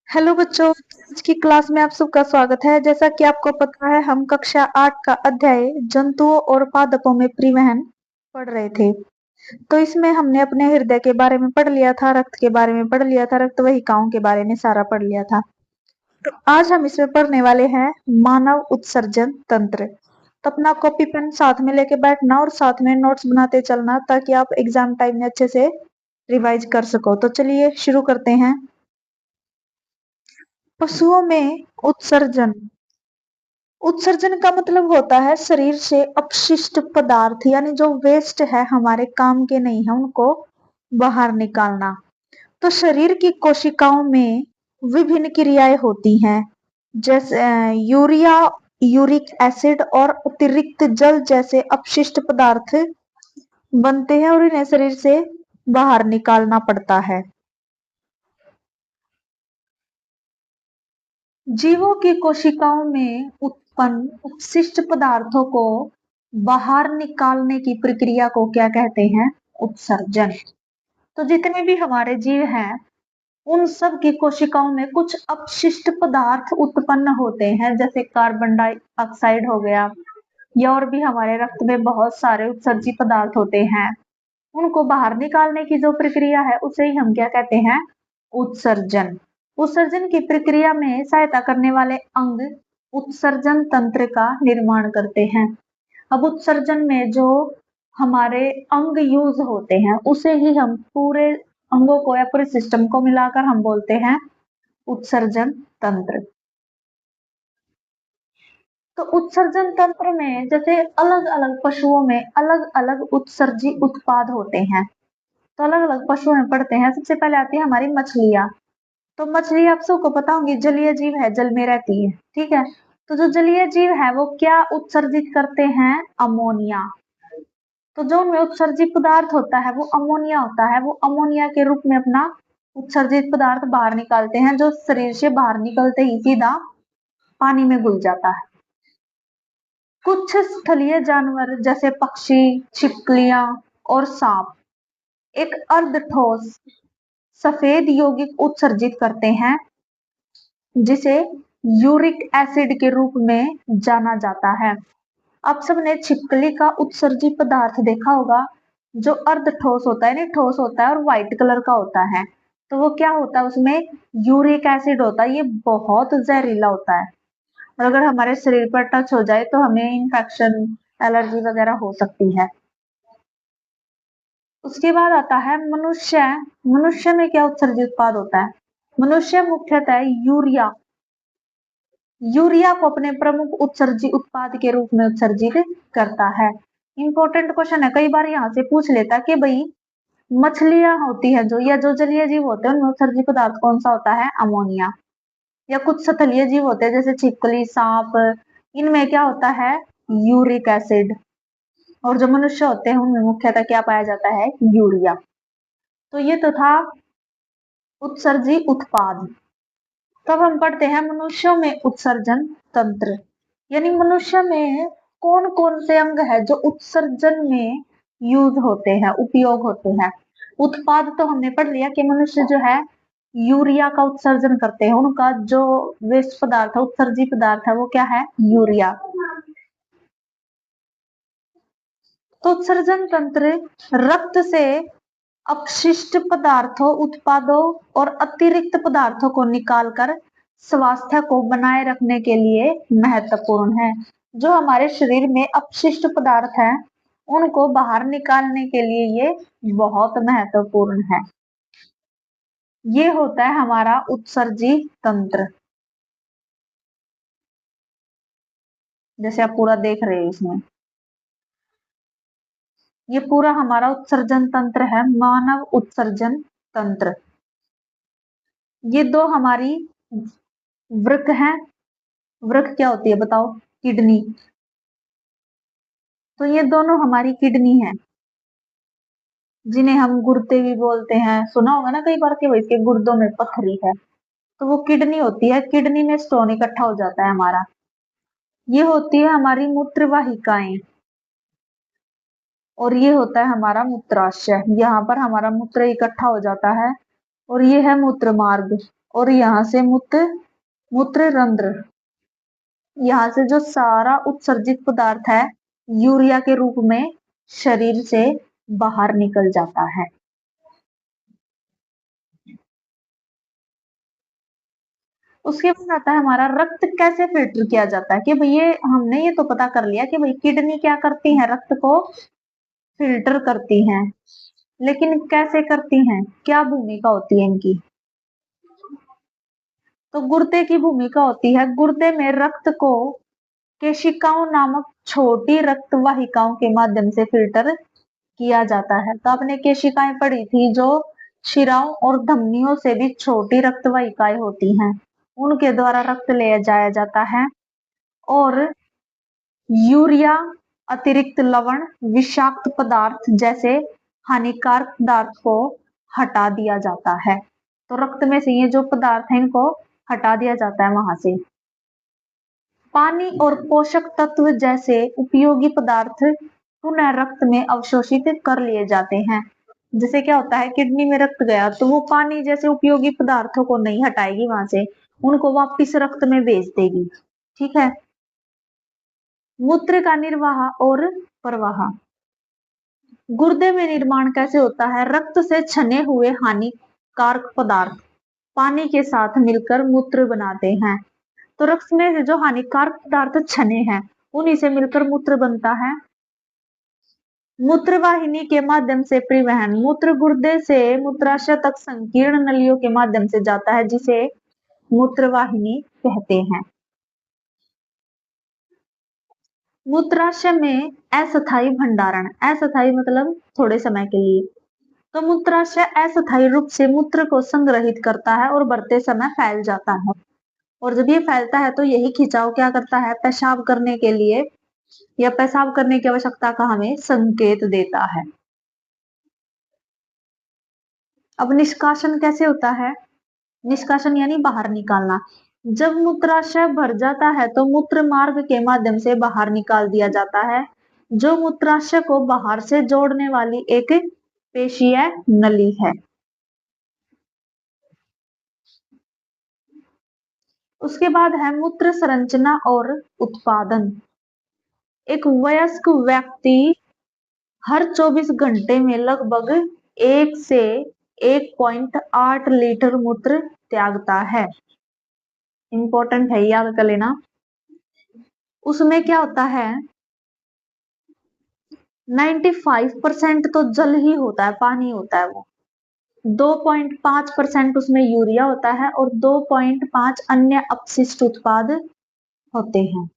Hello बच्चों, आज की क्लास में आप सबका स्वागत है। जैसा कि आपको पता है, हम कक्षा 8 का अध्याय जंतुओं और पादपों में परिवहन पढ़ रहे थे। तो इसमें हमने अपने हृदय के बारे में पढ़ लिया था, रक्त के बारे में पढ़ लिया था, रक्त वाहिकाओं के बारे में सारा पढ़ लिया था। तो आज हम इसमें पढ़ने वाले हैं मानव उत्सर्जन तंत्र। तो अपना कॉपी पेन साथ में लेके बैठना और साथ में नोट्स बनाते चलना, ताकि आप एग्जाम टाइम में अच्छे से रिवाइज कर सको। तो चलिए शुरू करते हैं। पशुओं में उत्सर्जन। उत्सर्जन का मतलब होता है शरीर से अपशिष्ट पदार्थ, यानी जो वेस्ट है, हमारे काम के नहीं है, उनको बाहर निकालना। तो शरीर की कोशिकाओं में विभिन्न क्रियाएं होती हैं, जैसे यूरिया, यूरिक एसिड और अतिरिक्त जल जैसे अपशिष्ट पदार्थ बनते हैं और इन्हें शरीर से बाहर निकालना पड़ता है। जीवों की कोशिकाओं में उत्पन्न अपशिष्ट पदार्थों को बाहर निकालने की प्रक्रिया को क्या कहते हैं? उत्सर्जन। तो जितने भी हमारे जीव हैं, उन सब की कोशिकाओं में कुछ अपशिष्ट पदार्थ उत्पन्न होते हैं, जैसे कार्बन डाइऑक्साइड हो गया, या और भी हमारे रक्त में बहुत सारे उत्सर्जित पदार्थ होते हैं। उनको बाहर निकालने की जो प्रक्रिया है, उसे ही हम क्या कहते हैं? उत्सर्जन। उत्सर्जन की प्रक्रिया में सहायता करने वाले अंग उत्सर्जन तंत्र का निर्माण करते हैं। अब उत्सर्जन में जो हमारे अंग यूज होते हैं, उसे ही हम पूरे अंगों को या पूरे सिस्टम को मिलाकर हम बोलते हैं उत्सर्जन तंत्र। तो उत्सर्जन तंत्र में जैसे अलग अलग पशुओं में अलग अलग उत्सर्जी उत्पाद होते हैं। तो अलग अलग पशुओं में पढ़ते हैं। सबसे पहले आती है हमारी मछलियां। तो मछली आप सबको पता होंगी, जलीय जीव है, जल में रहती है, ठीक है। तो जो जलीय जीव है वो क्या उत्सर्जित करते हैं? अमोनिया। तो जो उनमें उत्सर्जित पदार्थ होता है वो अमोनिया होता है। वो अमोनिया के रूप में अपना उत्सर्जित पदार्थ बाहर निकालते हैं, जो शरीर से बाहर निकलते ही सीधा पानी में घुल जाता है। कुछ स्थलीय जानवर जैसे पक्षी, छिपकलियां और सांप एक अर्ध ठोस सफेद यौगिक उत्सर्जित करते हैं, जिसे यूरिक एसिड के रूप में जाना जाता है। आप सबने छिपकली का उत्सर्जित पदार्थ देखा होगा, जो अर्ध ठोस होता है, नहीं ठोस होता है और व्हाइट कलर का होता है। तो वो क्या होता है? उसमें यूरिक एसिड होता है। ये बहुत जहरीला होता है और अगर हमारे शरीर पर टच हो जाए तो हमें इन्फेक्शन, एलर्जी वगैरह हो सकती है। उसके बाद आता है मनुष्य। मनुष्य में क्या उत्सर्जित उत्पाद होता है? मनुष्य मुख्यतः यूरिया यूरिया को अपने प्रमुख उत्सर्जित उत्पाद के रूप में उत्सर्जित करता है। इंपॉर्टेंट क्वेश्चन है, कई बार यहाँ से पूछ लेता कि भाई मछलियां होती है जो, या जो जलीय जीव होते हैं, उनमें उत्सर्जित पदार्थ कौन सा होता है? अमोनिया। या कुछ स्थलीय जीव होते हैं जैसे छिपकली, सांप, इनमें क्या होता है? Uric acid. और जो मनुष्य होते हैं उनमें मुख्यतः क्या पाया जाता है? यूरिया। तो ये तो था उत्सर्जित उत्पाद। तब हम पढ़ते हैं मनुष्यों में उत्सर्जन तंत्र, यानी मनुष्य में कौन कौन से अंग है जो उत्सर्जन में यूज होते हैं, उपयोग होते हैं। उत्पाद तो हमने पढ़ लिया कि मनुष्य जो है यूरिया का उत्सर्जन करते हैं। उनका जो वेस्ट पदार्थ है, उत्सर्जित पदार्थ है, वो क्या है? यूरिया। तो उत्सर्जन तंत्र रक्त से अपशिष्ट पदार्थों, उत्पादों और अतिरिक्त पदार्थों को निकालकर स्वास्थ्य को बनाए रखने के लिए महत्वपूर्ण है। जो हमारे शरीर में अपशिष्ट पदार्थ हैं, उनको बाहर निकालने के लिए ये बहुत महत्वपूर्ण है। ये होता है हमारा उत्सर्जी तंत्र, जैसे आप पूरा देख रहे हैं इसमें। ये पूरा हमारा उत्सर्जन तंत्र है, मानव उत्सर्जन तंत्र। ये दो हमारी वृक्क हैं। वृक्क क्या होती है बताओ? किडनी। तो ये दोनों हमारी किडनी है, जिन्हें हम गुर्दे भी बोलते हैं। सुना होगा ना कई बार कि भाई इसके गुर्दों में पथरी है। तो वो किडनी होती है। किडनी में स्टोन इकट्ठा हो जाता है हमारा। ये होती है हमारी मूत्र वाहिकाएं, और ये होता है हमारा मूत्राशय। यहाँ पर हमारा मूत्र इकट्ठा हो जाता है, और ये है मूत्र मार्ग। और यहाँ से मूत्र रंध्र, यहाँ से जो सारा उत्सर्जित पदार्थ है यूरिया के रूप में शरीर से बाहर निकल जाता है। उसके बाद आता है हमारा रक्त कैसे फिल्टर किया जाता है, कि भाई ये हमने ये तो पता कर लिया कि भाई किडनी क्या करती है, रक्त को फिल्टर करती हैं, लेकिन कैसे करती हैं, क्या भूमिका होती है इनकी। तो गुर्दे की भूमिका होती है, गुर्दे में रक्त को केशिकाओं नामक छोटी रक्त वाहिकाओं के माध्यम से फिल्टर किया जाता है। तो आपने केशिकाएं पढ़ी थी, जो शिराओं और धमनियों से भी छोटी रक्त वाहिकाएं होती हैं, उनके द्वारा रक्त ले जाया जाता है। और यूरिया, अतिरिक्त लवण, विषाक्त पदार्थ जैसे हानिकारक पदार्थ को हटा दिया जाता है। तो रक्त में से ये जो पदार्थ है इनको हटा दिया जाता है वहां से। पानी और पोषक तत्व जैसे उपयोगी पदार्थ पुनः रक्त में अवशोषित कर लिए जाते हैं। जैसे क्या होता है, किडनी में रक्त गया तो वो पानी जैसे उपयोगी पदार्थों को नहीं हटाएगी वहां से, उनको वापस रक्त में भेज देगी। ठीक है। मूत्र का निर्वाह और प्रवाह। गुर्दे में निर्माण कैसे होता है, रक्त से छने हुए हानिकारक पदार्थ पानी के साथ मिलकर मूत्र बनाते हैं। तो रक्त में से जो हानिकारक पदार्थ छने हैं उन्हीं से मिलकर मूत्र बनता है। मूत्रवाहिनी के माध्यम से परिवहन, मूत्र गुर्दे से मूत्राशय तक संकीर्ण नलियों के माध्यम से जाता है, जिसे मूत्रवाहिनी कहते हैं। मूत्राशय में अस्थायी भंडारण, अस्थायी मतलब थोड़े समय के लिए। तो मूत्राशय अस्थायी रूप से मूत्र को संग्रहित करता है और बढ़ते समय फैल जाता है। और जब ये फैलता है तो यही खिंचाव क्या करता है, पेशाब करने के लिए या पेशाब करने की आवश्यकता का हमें संकेत देता है। अब निष्कासन कैसे होता है, निष्कासन यानी बाहर निकालना। जब मूत्राशय भर जाता है तो मूत्र मार्ग के माध्यम से बाहर निकाल दिया जाता है, जो मूत्राशय को बाहर से जोड़ने वाली एक पेशीय नली है। उसके बाद है मूत्र संरचना और उत्पादन। एक वयस्क व्यक्ति हर 24 घंटे में लगभग 1 से 1.8 लीटर मूत्र त्यागता है। इंपॉर्टेंट है, याद कर लेना। उसमें क्या होता है, 95% तो जल ही होता है, पानी होता है वो। 2.5% उसमें यूरिया होता है और 2.5 अन्य अपशिष्ट उत्पाद होते हैं।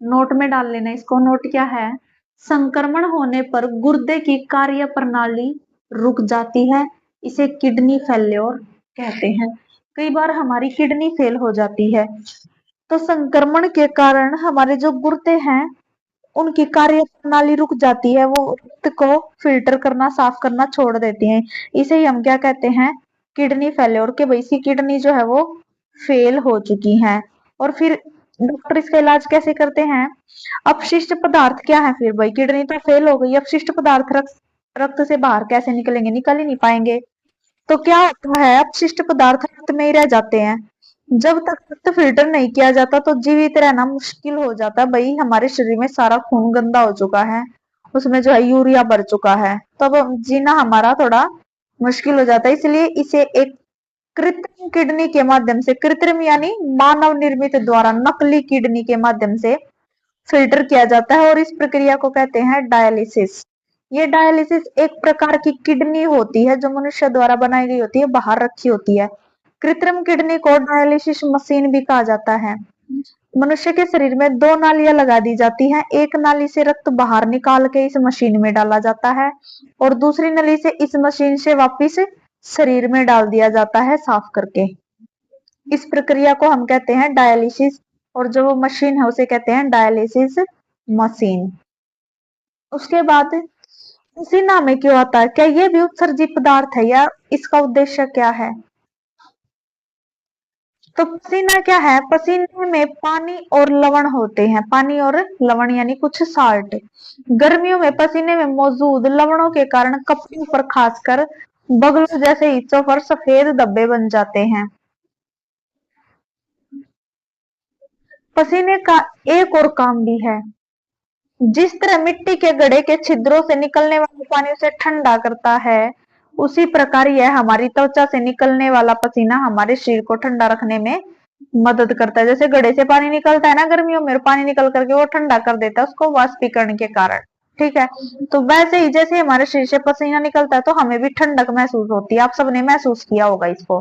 नोट में डाल लेना इसको। नोट क्या है, संक्रमण होने पर गुर्दे की कार्य प्रणाली रुक जाती है, इसे किडनी फेल्योर कहते हैं। कई बार हमारी किडनी फेल हो जाती है, तो संक्रमण के कारण हमारे जो गुर्दे हैं उनकी कार्य प्रणाली रुक जाती है, वो रक्त को फिल्टर करना, साफ करना छोड़ देती हैं। इसे ही हम क्या कहते हैं, किडनी फेल्योर, के भाई इसकी किडनी जो है वो फेल हो चुकी है। और फिर डॉक्टर इसका इलाज कैसे करते हैं, अपशिष्ट पदार्थ क्या है, फिर भाई किडनी तो फेल हो गई, अपशिष्ट पदार्थ रक्त से बाहर कैसे निकलेंगे, निकल ही नहीं पाएंगे। तो क्या होता है, अपशिष्ट पदार्थ रक्त में ही रह जाते हैं। जब तक रक्त फिल्टर नहीं किया जाता तो जीवित रहना मुश्किल हो जाता है। भाई हमारे शरीर में सारा खून गंदा हो चुका है, उसमें जो है यूरिया भर चुका है, तो अब जीना हमारा थोड़ा मुश्किल हो जाता है। इसलिए इसे एक कृत्रिम किडनी के माध्यम से, कृत्रिम यानी मानव निर्मित द्वारा नकली किडनी के माध्यम से फिल्टर किया जाता है, और इस प्रक्रिया को कहते हैं डायलिसिस। ये डायलिसिस एक प्रकार की किडनी होती है जो मनुष्य द्वारा बनाई गई होती है, बाहर रखी होती है। कृत्रिम किडनी को डायलिसिस मशीन भी कहा जाता है। मनुष्य के शरीर में 2 नालियां लगा दी जाती हैं, एक नाली से रक्त बाहर निकाल के इस मशीन में डाला जाता है और दूसरी नली से इस मशीन से वापस शरीर में डाल दिया जाता है, साफ करके। इस प्रक्रिया को हम कहते हैं डायलिसिस, और जो वो मशीन है उसे कहते हैं डायलिसिस मशीन। उसके बाद पसीना में क्यों आता है, क्या ये भी उत्सर्जित पदार्थ है या इसका उद्देश्य क्या है। तो पसीना क्या है, पसीने में पानी और लवण होते हैं, पानी और लवण यानी कुछ साल्ट। गर्मियों में पसीने में मौजूद लवणों के कारण कपड़ों पर खासकर बगलों जैसे हिस्सों पर सफेद धब्बे बन जाते हैं। पसीने का एक और काम भी है। जिस तरह मिट्टी के घड़े के छिद्रों से निकलने वाला पानी उसे ठंडा करता है, उसी प्रकार यह हमारी त्वचा से निकलने वाला पसीना हमारे शरीर को ठंडा रखने में मदद करता है। जैसे घड़े से पानी निकलता है ना गर्मियों में, पानी निकल करके वो ठंडा कर देता है उसको वाष्पीकरण के कारण। ठीक है, तो वैसे ही जैसे हमारे शरीर से पसीना निकलता है तो हमें भी ठंडक महसूस होती है। आप सबने महसूस किया होगा इसको।